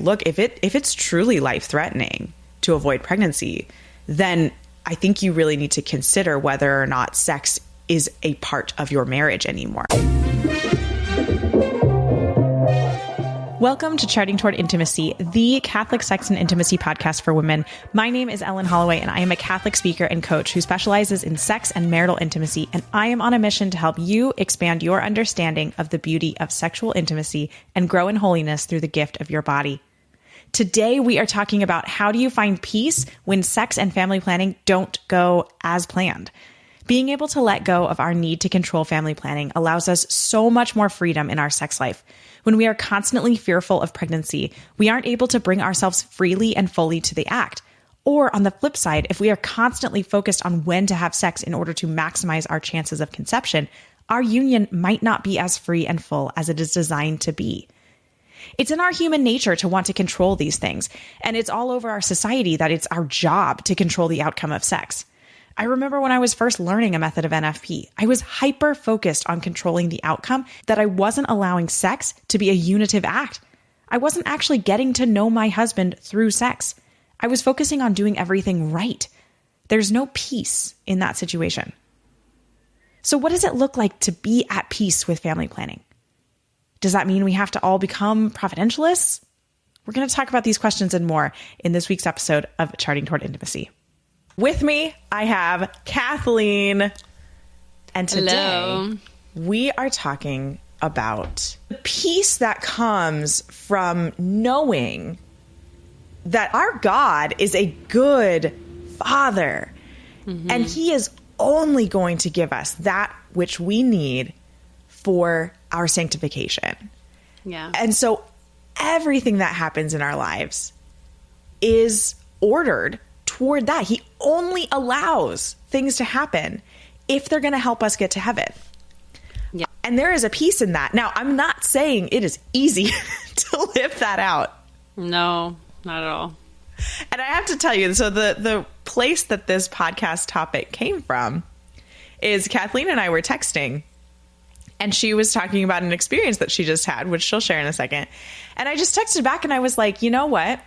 look, if it's truly life-threatening to avoid pregnancy, then I think you really need to consider whether or not sex is a part of your marriage anymore. Welcome to Charting Toward Intimacy, the Catholic sex and intimacy podcast for women. My name is Ellen Holloway, and I am a Catholic speaker and coach who specializes in sex and marital intimacy. And I am on a mission to help you expand your understanding of the beauty of sexual intimacy and grow in holiness through the gift of your body. Today, we are talking about how do you find peace when sex and family planning don't go as planned. Being able to let go of our need to control family planning allows us so much more freedom in our sex life. When we are constantly fearful of pregnancy, we aren't able to bring ourselves freely and fully to the act. Or on the flip side, if we are constantly focused on when to have sex in order to maximize our chances of conception, our union might not be as free and full as it is designed to be. It's in our human nature to want to control these things, and it's all over our society that it's our job to control the outcome of sex. I remember when I was first learning a method of NFP, I was hyper-focused on controlling the outcome that I wasn't allowing sex to be a unitive act. I wasn't actually getting to know my husband through sex. I was focusing on doing everything right. There's no peace in that situation. So what does it look like to be at peace with family planning? Does that mean we have to all become providentialists? We're going to talk about these questions and more in this week's episode of Charting Toward Intimacy. With me, I have Kathleen. And today, we are talking about the peace that comes from knowing that our God is a good Father. Mm-hmm. And He is only going to give us that which we need for our sanctification. Yeah. And so everything that happens in our lives is ordered toward that. He only allows things to happen if they're going to help us get to heaven. Yeah. And there is a peace in that. Now, I'm not saying it is easy to live that out. No, not at all. And I have to tell you, so the place that this podcast topic came from is Kathleen and I were texting, and she was talking about an experience that she just had, which she'll share in a second. And I just texted back and I was like, you know what?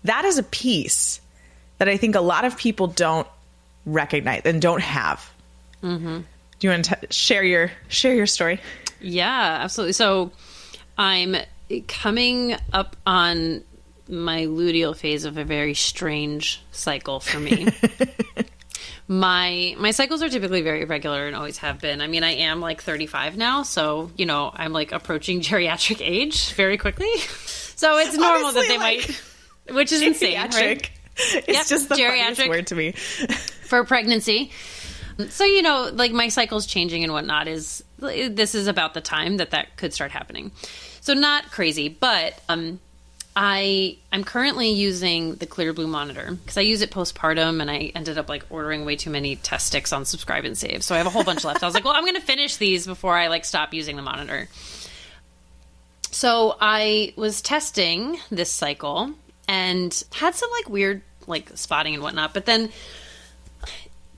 That is a peace that I think a lot of people don't recognize and don't have. Mm-hmm. Do you want to share your story? Yeah, absolutely. So I'm coming up on my luteal phase of a very strange cycle for me. My cycles are typically very irregular and always have been. I mean, I am like 35 now, so, you know, I'm like approaching geriatric age very quickly. So it's normal honestly, that they might, which is insane, right? It's just the funniest word to me. For pregnancy. So, you know, like my cycle's changing and whatnot this is about the time that could start happening. So not crazy, but I'm currently using the Clear Blue monitor because I use it postpartum and I ended up like ordering way too many test sticks on Subscribe and Save. So I have a whole bunch left. I was like, well, I'm going to finish these before I like stop using the monitor. So I was testing this cycle and had some like weird like spotting and whatnot, but then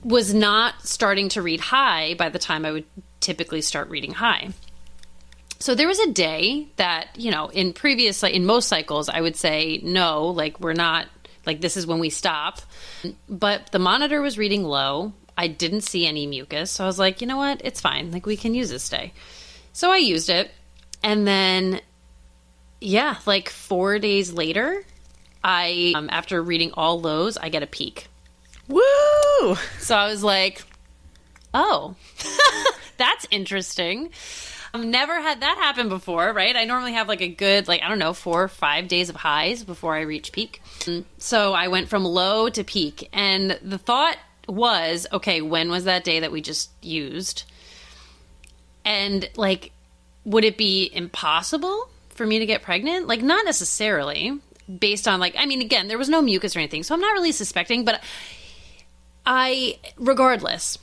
was not starting to read high by the time I would typically start reading high. So there was a day that, you know, in most cycles, I would say, no, like we're not, like this is when we stop. But the monitor was reading low. I didn't see any mucus. So I was like, you know what? It's fine. Like we can use this day. So I used it. And then, yeah, like 4 days later, after reading all lows, I get a peak. Woo! So I was like, oh, that's interesting. I've never had that happen before, right? I normally have like a good, 4 or 5 days of highs before I reach peak. So I went from low to peak. And the thought was, okay, when was that day that we just used? And like, would it be impossible for me to get pregnant? Like, not necessarily. Based on again, there was no mucus or anything, so I'm not really suspecting, but regardless,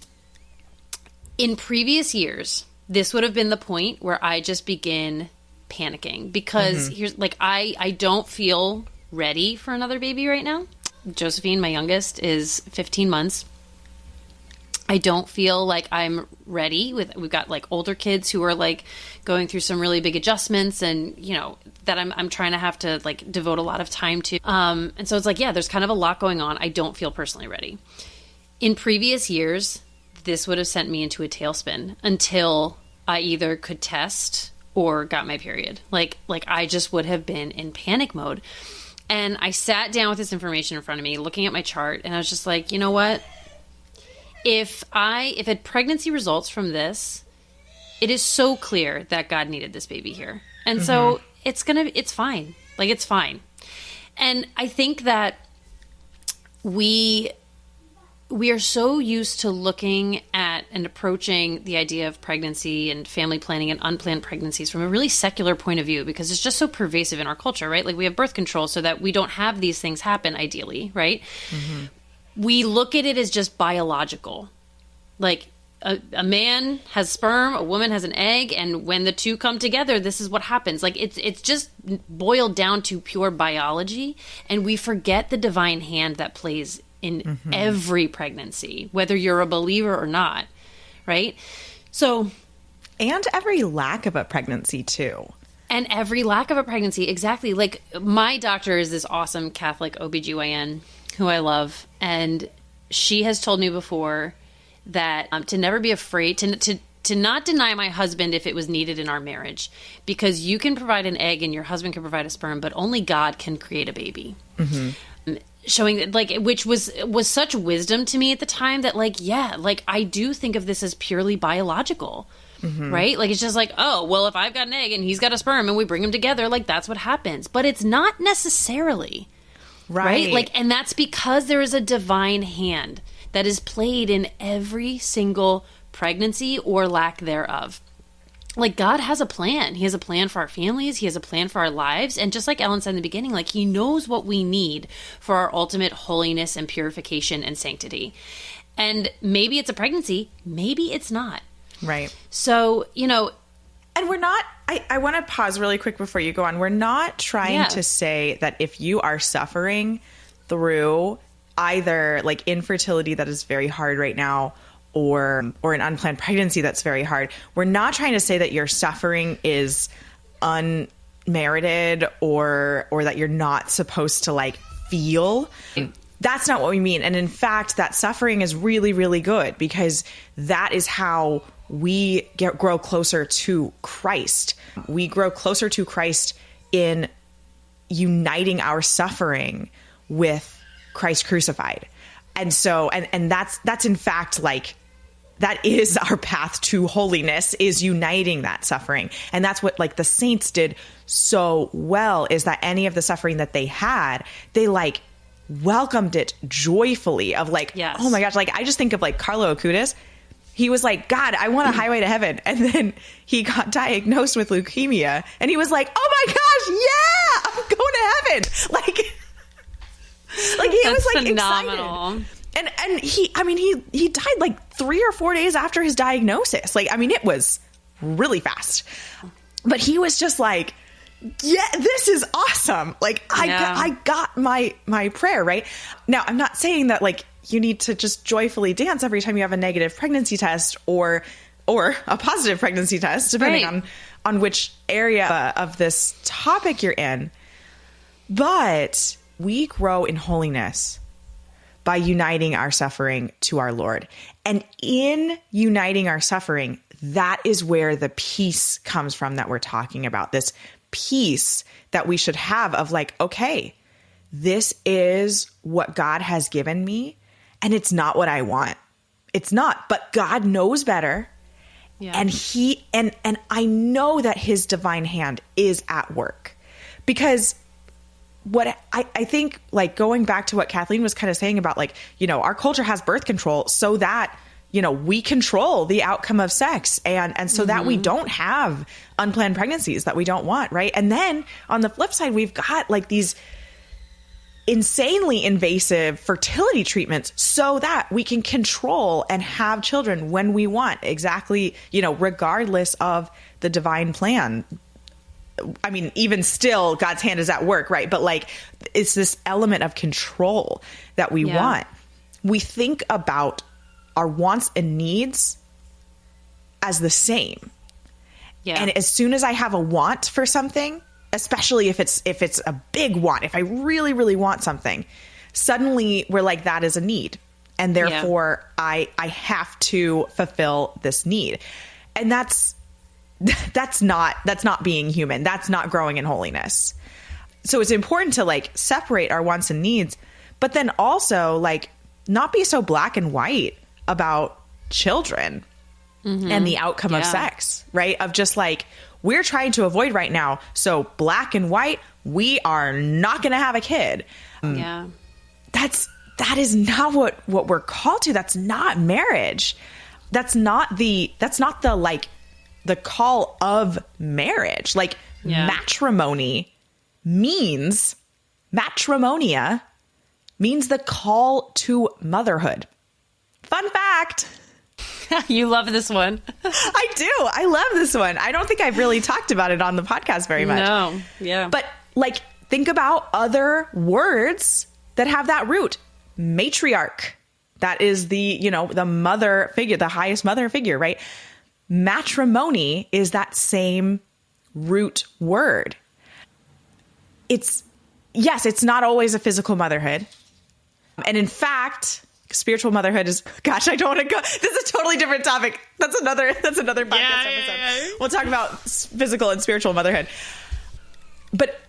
in previous years, this would have been the point where I just begin panicking because I don't feel ready for another baby right now. Josephine, my youngest, is 15 months. I don't feel like I'm ready we've got like older kids who are like going through some really big adjustments and, you know, that I'm trying to have to like devote a lot of time to. And so it's like, yeah, there's kind of a lot going on. I don't feel personally ready. In previous years, this would have sent me into a tailspin until I either could test or got my period. Like I just would have been in panic mode. And I sat down with this information in front of me, looking at my chart, and I was just like, you know what? If a pregnancy results from this, it is so clear that God needed this baby here. And so it's fine. Like, it's fine. And I think that we are so used to looking at and approaching the idea of pregnancy and family planning and unplanned pregnancies from a really secular point of view, because it's just so pervasive in our culture, right? Like, we have birth control so that we don't have these things happen, ideally, right? We look at it as just biological. Like, a man has sperm, a woman has an egg, and when the two come together, this is what happens. Like, it's just boiled down to pure biology, and we forget the divine hand that plays in every pregnancy, whether you're a believer or not, right? So, and every lack of a pregnancy too. And every lack of a pregnancy, exactly. Like, my doctor is this awesome Catholic OBGYN who I love, and she has told me before that to never be afraid, to not deny my husband if it was needed in our marriage, because you can provide an egg and your husband can provide a sperm, but only God can create a baby. Showing that, like, which was such wisdom to me at the time, that like, yeah, like, I do think of this as purely biological, right? Like, it's just like, oh, well, if I've got an egg and he's got a sperm and we bring them together, like, that's what happens. But it's not necessarily, right? Like, and that's because there is a divine hand that is played in every single pregnancy or lack thereof. Like, God has a plan. He has a plan for our families. He has a plan for our lives. And just like Ellen said in the beginning, like, he knows what we need for our ultimate holiness and purification and sanctity. And maybe it's a pregnancy. Maybe it's not. Right. So, you know. And we're not, I want to pause really quick before you go on. We're not trying to say that if you are suffering through either like infertility that is very hard right now, or an unplanned pregnancy that's very hard, we're not trying to say that your suffering is unmerited or that you're not supposed to like feel. That's not what we mean. And in fact, that suffering is really, really good, because that is how we grow closer to Christ. We grow closer to Christ in uniting our suffering with Christ crucified. And so, and that's in fact, like, that is our path to holiness, is uniting that suffering. And that's what, like, the saints did so well, is that any of the suffering that they had, they like welcomed it joyfully, of like, oh my gosh, like, I just think of like Carlo Acutis. He was like, God, I want a highway to heaven. And then he got diagnosed with leukemia, and he was like, oh my gosh, yeah, I'm going to heaven. Like he was like phenomenal. Excited. And he died like 3 or 4 days after his diagnosis. Like, I mean, it was really fast, but he was just like, yeah, this is awesome. Like, I got my prayer right now. I'm not saying that like you need to just joyfully dance every time you have a negative pregnancy test or a positive pregnancy test, depending on which area of this topic you're in. But we grow in holiness by uniting our suffering to our Lord. And in uniting our suffering, that is where the peace comes from that we're talking about. This peace that we should have of like, okay, this is what God has given me, and it's not what I want. It's not, but God knows better. Yeah. And and I know that his divine hand is at work, because what I think, like, going back to what Kathleen was kind of saying about, like, you know, our culture has birth control so that, you know, we control the outcome of sex, and so that we don't have unplanned pregnancies that we don't want. Right. And then on the flip side, we've got like these insanely invasive fertility treatments so that we can control and have children when we want, exactly, you know, regardless of the divine plan. I mean, even still, God's hand is at work, right? But like, it's this element of control that we want. We think about our wants and needs as the same. Yeah. And as soon as I have a want for something, especially if it's a big want, if I really, really want something, suddenly we're like, that is a need. And therefore I have to fulfill this need. And that's not being human. That's not growing in holiness. So it's important to like separate our wants and needs, but then also like not be so black and white about children and the outcome of sex, right? Of just like, we're trying to avoid right now. So black and white, we are not going to have a kid. Yeah. That is not what we're called to. That's not marriage. That's not the like the call of marriage. Like matrimony means, matrimonia means the call to motherhood. Fun fact. You love this one. I do. I love this one. I don't think I've really talked about it on the podcast very much. No. Yeah. But like, think about other words that have that root. Matriarch. That is the mother figure, the highest mother figure, right? Matrimony is that same root word. It's not always a physical motherhood. And in fact, spiritual motherhood is, gosh, I don't want to go. This is a totally different topic. That's another podcast episode. Yeah. We'll talk about physical and spiritual motherhood. But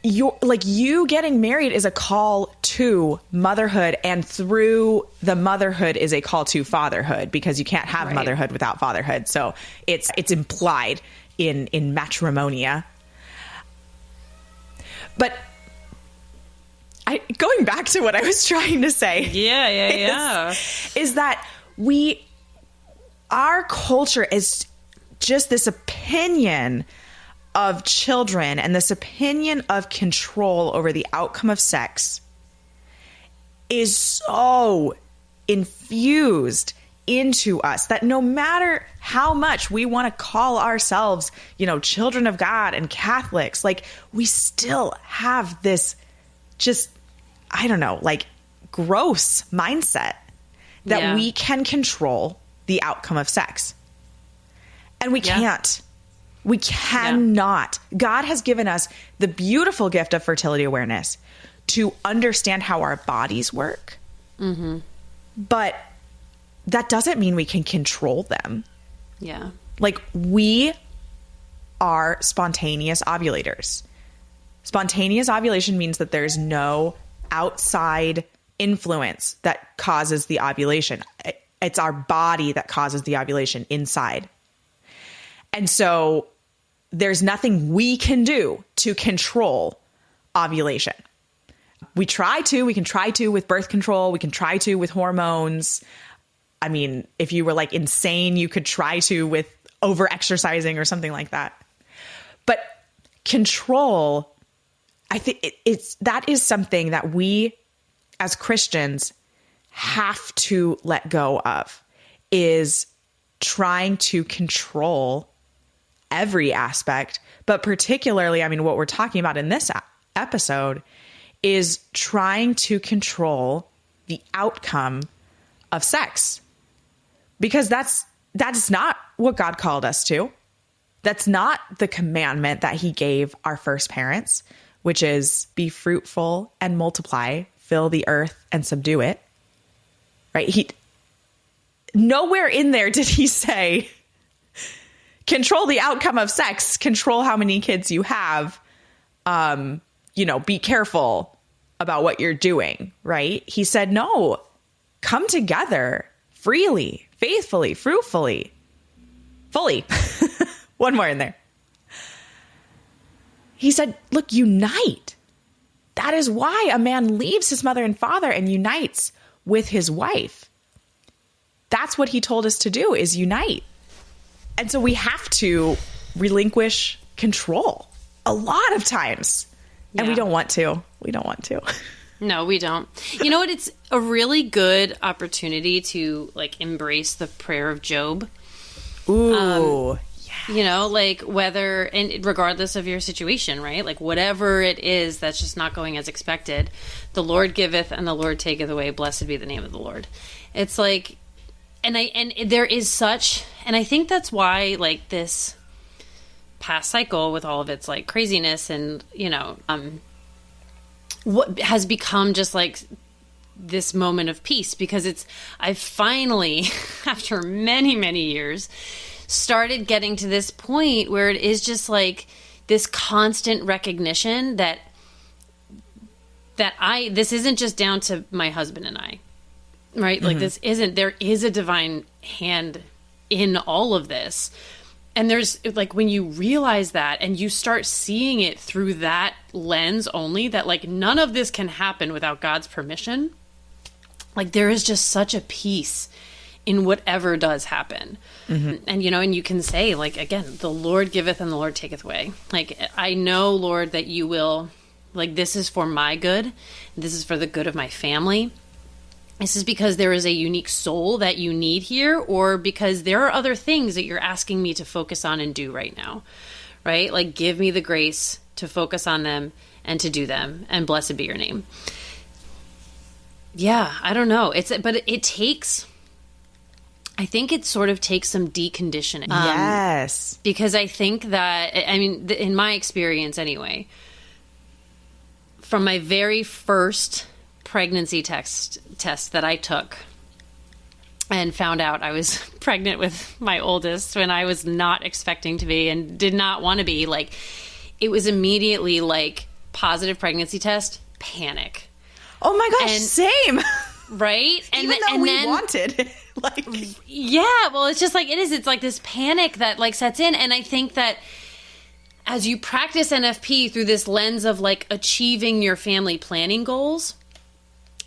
you getting married is a call to motherhood, and through the motherhood is a call to fatherhood, because you can't have motherhood without fatherhood. So it's implied in matrimonia. But going back to what I was trying to say. Is that our culture is just this opinion of children and this opinion of control over the outcome of sex is so infused into us that no matter how much we want to call ourselves, children of God and Catholics, like we still have this just, I don't know, like gross mindset that we can control the outcome of sex. And we can't. We cannot. God has given us the beautiful gift of fertility awareness to understand how our bodies work. Mm-hmm. But that doesn't mean we can control them. Yeah. Like, we are spontaneous ovulators. Spontaneous ovulation means that there's no outside influence that causes the ovulation. It's our body that causes the ovulation inside. And so there's nothing we can do to control ovulation. We can try to with birth control. We can try to with hormones. I mean, if you were like insane, you could try to with over exercising or something like that. But control, I think that is something that we as Christians have to let go of, is trying to control every aspect, but particularly, I mean, what we're talking about in this episode is trying to control the outcome of sex, because that's not what God called us to. That's not the commandment that he gave our first parents, which is be fruitful and multiply, fill the earth and subdue it. Right? Nowhere in there did he say, control the outcome of sex, control how many kids you have, be careful about what you're doing, right? He said, no, come together freely, faithfully, fruitfully, fully. One more in there. He said, look, unite. That is why a man leaves his mother and father and unites with his wife. That's what he told us to do, is unite. And so we have to relinquish control a lot of times. And we don't want to. We don't want to. No, we don't. You know what? It's a really good opportunity to like embrace the prayer of Job. Ooh. Like whether, and regardless of your situation, right? Like whatever it is that's just not going as expected, the Lord giveth and the Lord taketh away. Blessed be the name of the Lord. It's like, and there is such, and I think that's why like this past cycle with all of its like craziness and, you know, what has become just like this moment of peace, because I've finally, after many, many years, started getting to this point where it is just like this constant recognition that this isn't just down to my husband and I, right? Like there is a divine hand in all of this. And there's like, when you realize that and you start seeing it through that lens only, that like none of this can happen without God's permission, like there is just such a peace in whatever does happen. And, you know, and you can say like, again, the Lord giveth and the Lord taketh away. Like, I know, Lord, that you will, like, this is for my good. This is for the good of my family. This is because there is a unique soul that you need here, or because there are other things that you're asking me to focus on and do right now, right? Like, give me the grace to focus on them and to do them, and blessed be your name. Yeah, I don't know. But it takes, I think it sort of takes some deconditioning. Yes. Because I think that, I mean, in my experience anyway, from my very first pregnancy test that I took and found out I was pregnant with my oldest when I was not expecting to be and did not want to be, like, it was immediately like positive pregnancy test, panic. Oh my gosh, same. Right? Even though we wanted, like, yeah, well, it's just like it is. It's like this panic that like sets in. And I think that as you practice NFP through this lens of like achieving your family planning goals,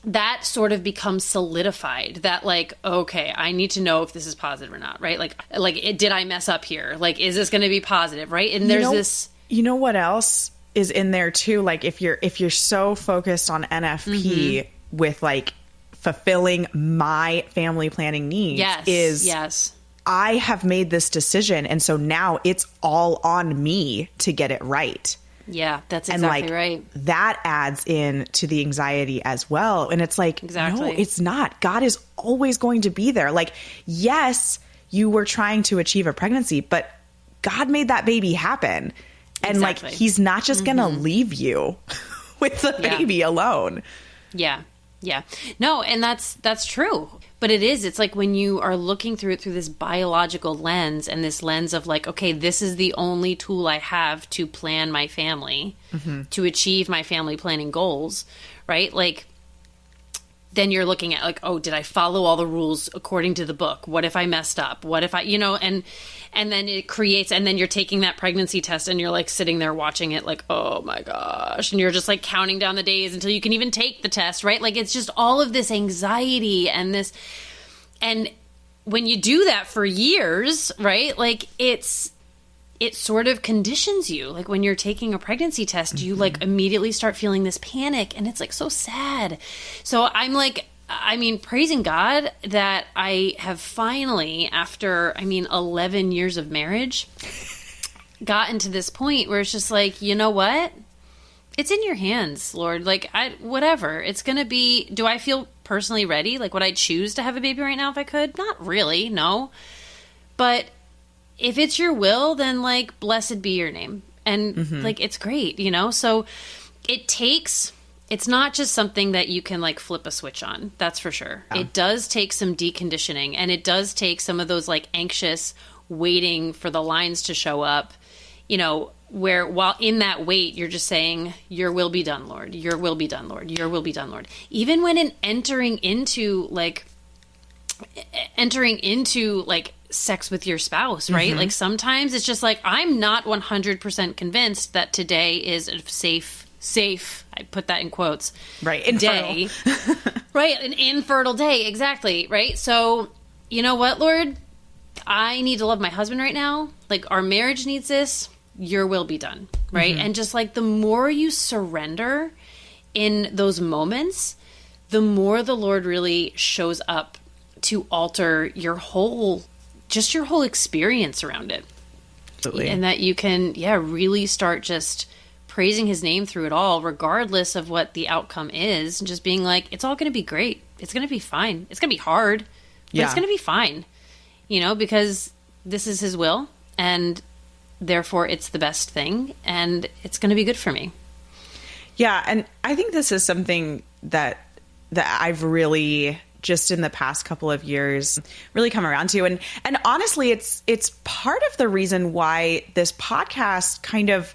that sort of becomes solidified, that like, okay, I need to know if this is positive or not, right? Did I mess up here? Like, is this going to be positive, right? And there's this... You know what else is in there too? Like, if you're so focused on NFP with like fulfilling my family planning needs, yes. I have made this decision, and so now it's all on me to get it right. Yeah, that's exactly right. That adds in to the anxiety as well. And it's like, no, it's not. God is always going to be there. Like, yes, you were trying to achieve a pregnancy, but God made that baby happen. And like, he's not just going to leave you with the baby alone. Yeah. Yeah. No, and that's true. But it's like when you are looking through it through this biological lens and this lens of like, okay, this is the only tool I have to plan my family, to achieve my family planning goals, right? Like, then you're looking at like, oh, did I follow all the rules according to the book? What if I messed up? What if I, you know, and then it creates, and then you're taking that pregnancy test and you're like sitting there watching it like, oh my gosh. And you're just like counting down the days until you can even take the test, right? Like, it's just all of this anxiety and this, and when you do that for years, right? Like it sort of conditions you. Like when you're taking a pregnancy test, you like immediately start feeling this panic, and it's like so sad. So I'm like, I mean, praising God that I have finally, after, 11 years of marriage, gotten to this point where it's just like, you know what? It's in your hands, Lord. Like, whatever. It's going to be, do I feel personally ready? Like, would I choose to have a baby right now if I could? Not really, no. But if it's your will, then like, blessed be your name. And like, it's great, you know? So it's not just something that you can like flip a switch on. That's for sure. Yeah. It does take some deconditioning, and it does take some of those like anxious waiting for the lines to show up, you know, where while in that wait, you're just saying, your will be done, Lord, your will be done, Lord, your will be done, Lord. Even when entering into sex with your spouse, right? Like sometimes it's just like, I'm not 100% convinced that today is a safe, I put that in quotes, right? Infertile. Day, right? An infertile day. Exactly. Right. So you know what, Lord, I need to love my husband right now. Like our marriage needs this, your will be done. Right. And just like the more you surrender in those moments, the more the Lord really shows up to alter your whole experience around it. Absolutely. And that you can, really start just praising his name through it all, regardless of what the outcome is, and just being like, it's all going to be great. It's going to be fine. It's going to be hard, But it's going to be fine, because this is his will, and therefore it's the best thing, and it's going to be good for me. Yeah. And I think this is something that I've really just in the past couple of years really come around to. And honestly, it's part of the reason why this podcast kind of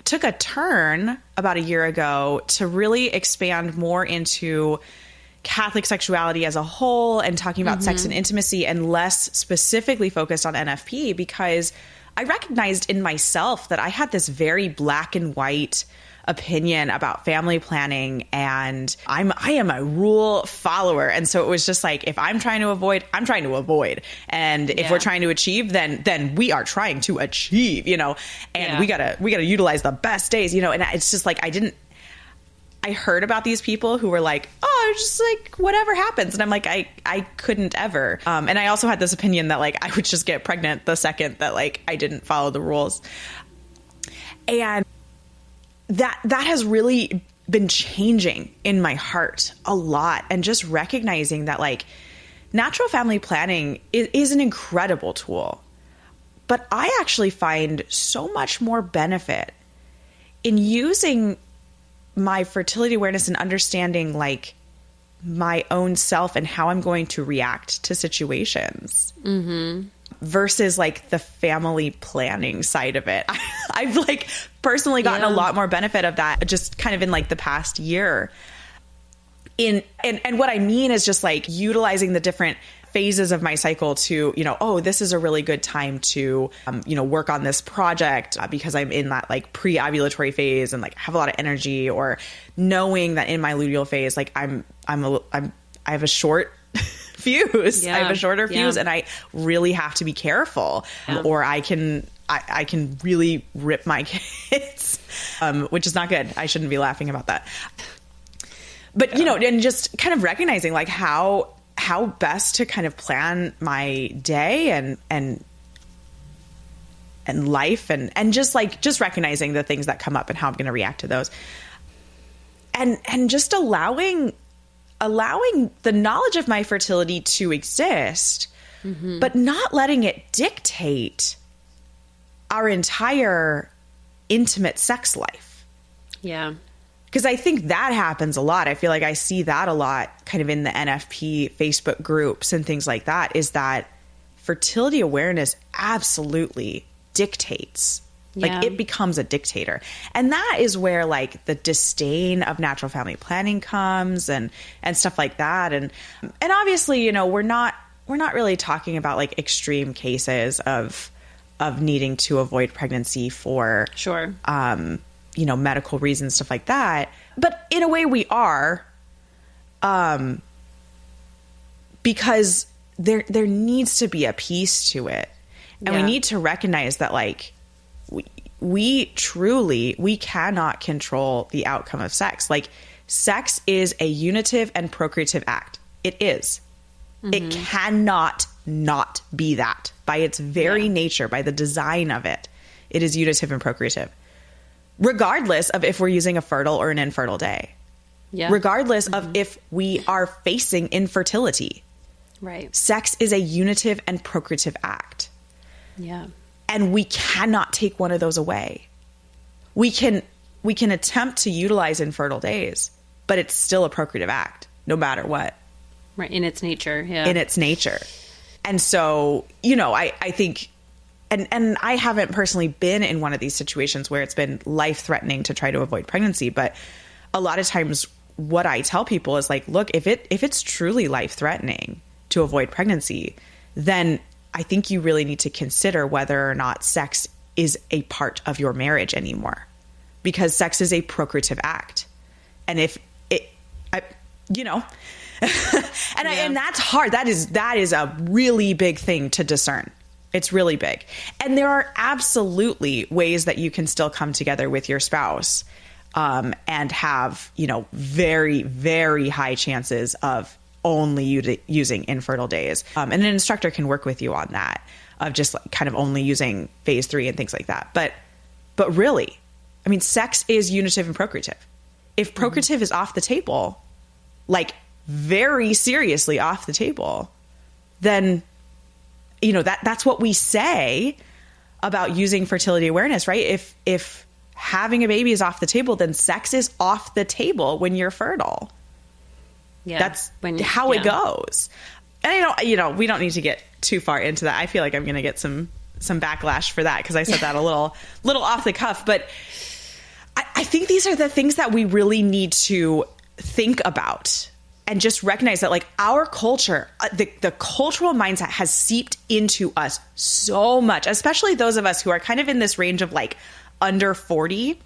took a turn about a year ago to really expand more into Catholic sexuality as a whole and talking about sex and intimacy, and less specifically focused on NFP, because I recognized in myself that I had this very black and white opinion about family planning, and I am a rule follower. And so it was just like, if I'm trying to avoid, I'm trying to avoid. And if we're trying to achieve, then we are trying to achieve, and we gotta utilize the best days, and it's just like, I heard about these people who were like, oh, just like whatever happens. And I'm like, I couldn't ever. And I also had this opinion that like, I would just get pregnant the second that like, I didn't follow the rules. And that has really been changing in my heart a lot. And just recognizing that like natural family planning is an incredible tool, but I actually find so much more benefit in using my fertility awareness and understanding like my own self and how I'm going to react to situations versus like the family planning side of it. I've like personally gotten a lot more benefit of that just kind of in like the past year. And what I mean is just like utilizing the different phases of my cycle to, oh, this is a really good time to, work on this project because I'm in that like pre-ovulatory phase and like have a lot of energy, or knowing that in my luteal phase, like I have a short fuse. I have a shorter fuse, and I really have to be careful, or I can really rip my kids, which is not good. I shouldn't be laughing about that. But, and just kind of recognizing like how best to kind of plan my day and life and just recognizing the things that come up and how I'm going to react to those. And just allowing the knowledge of my fertility to exist, but not letting it dictate our entire intimate sex life. Yeah. Because I think that happens a lot. I feel like I see that a lot kind of in the NFP Facebook groups and things like that, is that fertility awareness absolutely dictates. Like it becomes a dictator. And that is where like the disdain of natural family planning comes and stuff like that. And obviously, we're not really talking about like extreme cases of needing to avoid pregnancy for medical reasons, stuff like that. But in a way we are, because there needs to be a piece to it. And we need to recognize that like we cannot control the outcome of sex. Like sex is a unitive and procreative act. It is. It cannot not be that by its very nature, by the design of it. It is unitive and procreative, regardless of if we're using a fertile or an infertile day, regardless of if we are facing infertility. Right. Sex is a unitive and procreative act. Yeah. And we cannot take one of those away. We can attempt to utilize infertile days, but it's still a procreative act, no matter what. Right. In its nature. Yeah. In its nature. And so, I think, and I haven't personally been in one of these situations where it's been life-threatening to try to avoid pregnancy, but a lot of times what I tell people is like, look, if it's truly life-threatening to avoid pregnancy, then I think you really need to consider whether or not sex is a part of your marriage anymore, because sex is a procreative act. And if it, and that's hard. That is a really big thing to discern. It's really big. And there are absolutely ways that you can still come together with your spouse, and have, very, very high chances of only using infertile days. And an instructor can work with you on that, of just like kind of only using phase 3 and things like that. But really, sex is unitive and procreative. If procreative is off the table, like very seriously off the table, then, that's what we say about using fertility awareness, right? If having a baby is off the table, then sex is off the table when you're fertile. Yeah. That's how it goes. And we don't need to get too far into that. I feel like I'm going to get some backlash for that, because I said that a little off the cuff. But I think these are the things that we really need to think about and just recognize that, like, our culture, the cultural mindset has seeped into us so much, especially those of us who are kind of in this range of like under 40.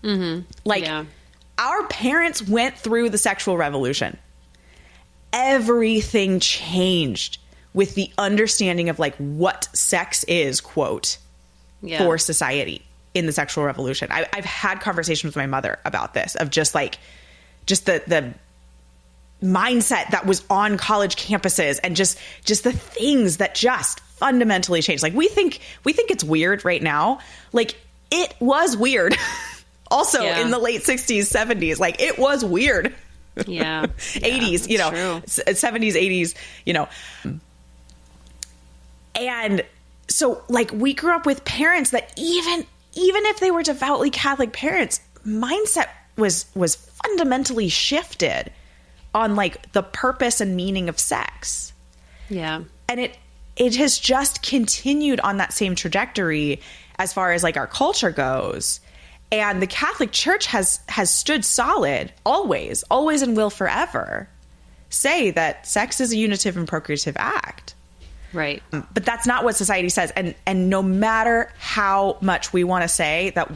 Mm-hmm. Our parents went through the sexual revolution. Everything changed with the understanding of like what sex is, quote, for society in the sexual revolution. I've had conversations with my mother about this, of just the mindset that was on college campuses, and just the things that just fundamentally changed. Like, we think it's weird right now. Like, it was weird also in the late 60s, 70s. Like, it was weird. Yeah. 80s, true. 70s, 80s, And so, like, we grew up with parents that even if they were devoutly Catholic parents, mindset was fundamentally shifted on like the purpose and meaning of sex. Yeah. And it has just continued on that same trajectory as far as like our culture goes. And the Catholic Church has stood solid always and will forever say that sex is a unitive and procreative act. Right. But that's not what society says. And no matter how much we want to say that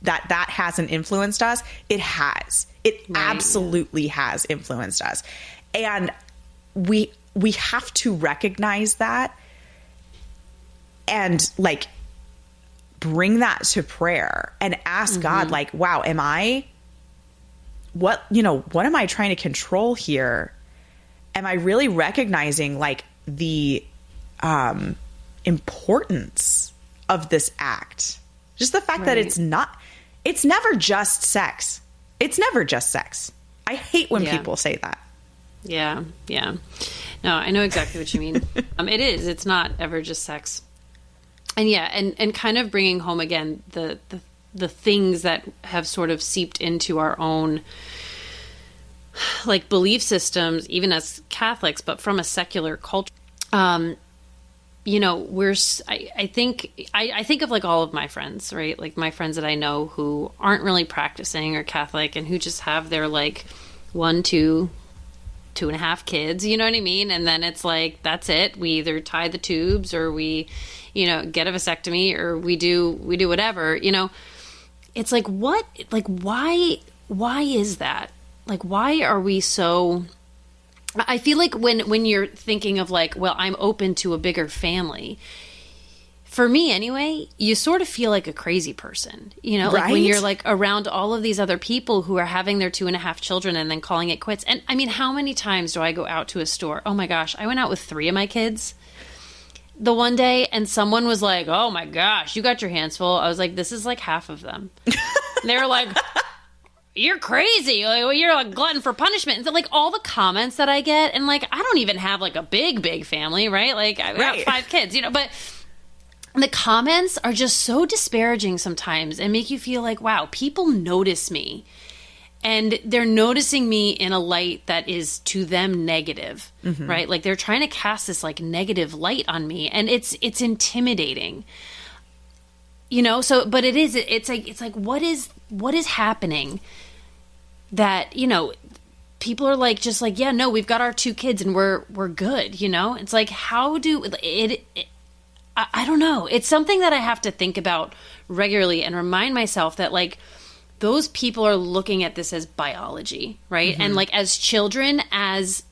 that hasn't influenced us, it has. It absolutely has influenced us. And we have to recognize that and like bring that to prayer and ask God, like, wow, what am I trying to control here? Am I really recognizing like the importance of this act? Just the fact that it's never just sex. It's never just sex. I hate when people say that. Yeah. Yeah. No, I know exactly what you mean. It's not ever just sex. And and kind of bringing home again the things that have sort of seeped into our own like belief systems, even as Catholics, but from a secular culture. I think of like all of my friends, right? Like my friends that I know who aren't really practicing or Catholic and who just have their like 1, 2, 2.5 kids, you know what I mean? And then it's like, that's it. We either tie the tubes or we, get a vasectomy or we do whatever, it's like, what, like, why is that? Like, why are we so, I feel like when you're thinking of like, well, I'm open to a bigger family, for me anyway, you sort of feel like a crazy person, like when you're like around all of these other people who are having their 2.5 children and then calling it quits. And I mean, how many times do I go out to a store? Oh my gosh, I went out with 3 of my kids the one day and someone was like, oh my gosh, you got your hands full. I was like, this is like half of them. And they were like, you're crazy. Like, you're a glutton for punishment. And so, like, all the comments that I get, and like, I don't even have like a big family, right? Like, I've got 5 kids, but the comments are just so disparaging sometimes and make you feel like, wow, people notice me. And they're noticing me in a light that is to them negative, right? Like they're trying to cast this like negative light on me, and it's intimidating, so, but it's like, what is happening that, people are like, just like, yeah, no, we've got our 2 kids and we're good. It's like, how do I don't know. It's something that I have to think about regularly and remind myself that like, those people are looking at this as biology, right? And like as children, as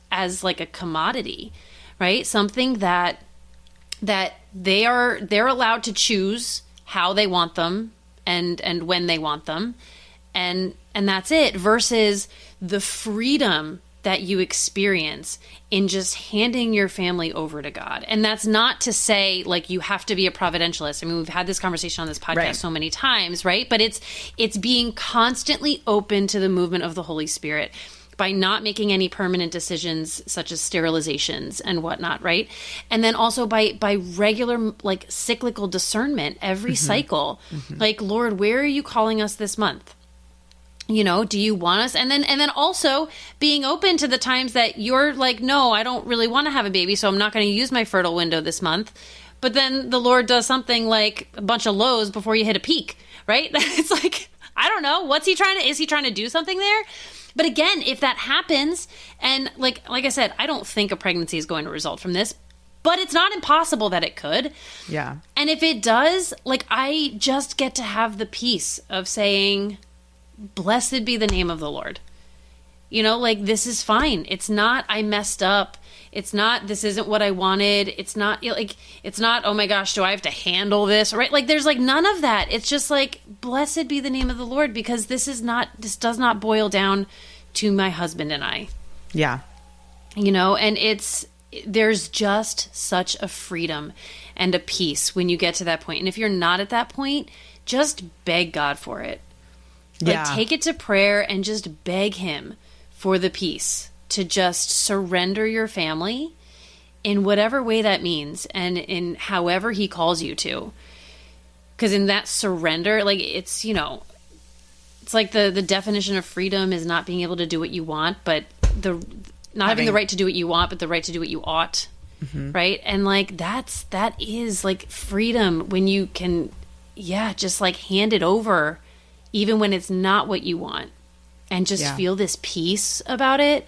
like a commodity, right? Something that they're allowed to choose how they want them and when they want them. And that's it, versus the freedom that you experience in just handing your family over to God. And that's not to say like you have to be a providentialist. I mean, we've had this conversation on this podcast so many times, right? But it's being constantly open to the movement of the Holy Spirit. by not making any permanent decisions such as sterilizations and whatnot, right? And then also by regular, like, cyclical discernment every cycle. Like, Lord, where are you calling us this month? You know, do you want us? And then also being open to the times that you're like, no, I don't really want to have a baby, so I'm not going to use my fertile window this month. But then the Lord does something like a bunch of lows before you hit a peak, right? It's like, I don't know. Is he trying to do something there? But again, if that happens, and like I said, I don't think a pregnancy is going to result from this, but it's not impossible that it could. Yeah. And if it does, like, I just get to have the peace of saying, blessed be the name of the Lord. You know, like, this is fine. It's not, I messed up. It's not, this isn't what I wanted. It's not, like, it's not, oh my gosh, do I have to handle this? Right? Like, there's like none of that. It's just like, blessed be the name of the Lord, because this does not boil down to my husband and I. Yeah. You know, and there's just such a freedom and a peace when you get to that point. And if you're not at that point, just beg God for it. Like, take it to prayer and just beg him for the peace to just surrender your family in whatever way that means, and in however he calls you to. Because in that surrender, like, it's, you know, it's like the definition of freedom is not being able to do what you want, but not having the right to do what you want, but the right to do what you ought. Right? And like, that is like freedom, when you can, just like hand it over even when it's not what you want, and just feel this peace about it.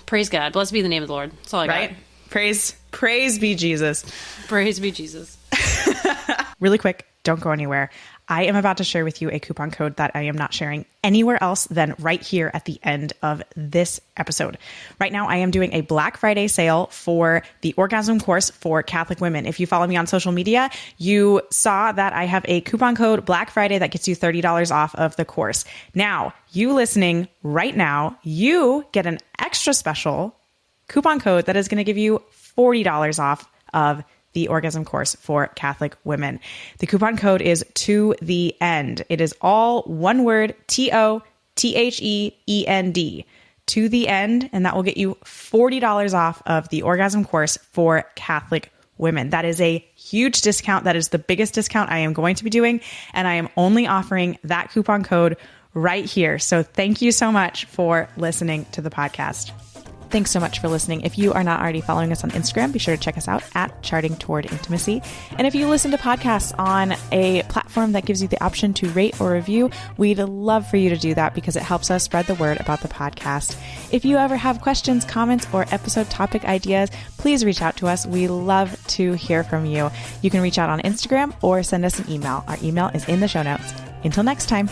Praise God. Blessed be the name of the Lord. That's all I got. Praise be Jesus. Praise be Jesus. Really quick, don't go anywhere. I am about to share with you a coupon code that I am not sharing anywhere else than right here at the end of this episode. Right now, I am doing a Black Friday sale for the orgasm course for Catholic women. If you follow me on social media, you saw that I have a coupon code Black Friday that gets you $30 off of the course. Now, you listening right now, you get an extra special coupon code that is going to give you $40 off of the orgasm course for Catholic women. The coupon code is to the end. It is all one word, TOTHEEND, to the end, and that will get you $40 off of the orgasm course for Catholic women. That is a huge discount. That is the biggest discount I am going to be doing, and I am only offering that coupon code right here. So thank you so much for listening to the podcast. Thanks so much for listening. If you are not already following us on Instagram, be sure to check us out at Charting Toward Intimacy. And if you listen to podcasts on a platform that gives you the option to rate or review, we'd love for you to do that, because it helps us spread the word about the podcast. If you ever have questions, comments, or episode topic ideas, please reach out to us. We love to hear from you. You can reach out on Instagram or send us an email. Our email is in the show notes. Until next time.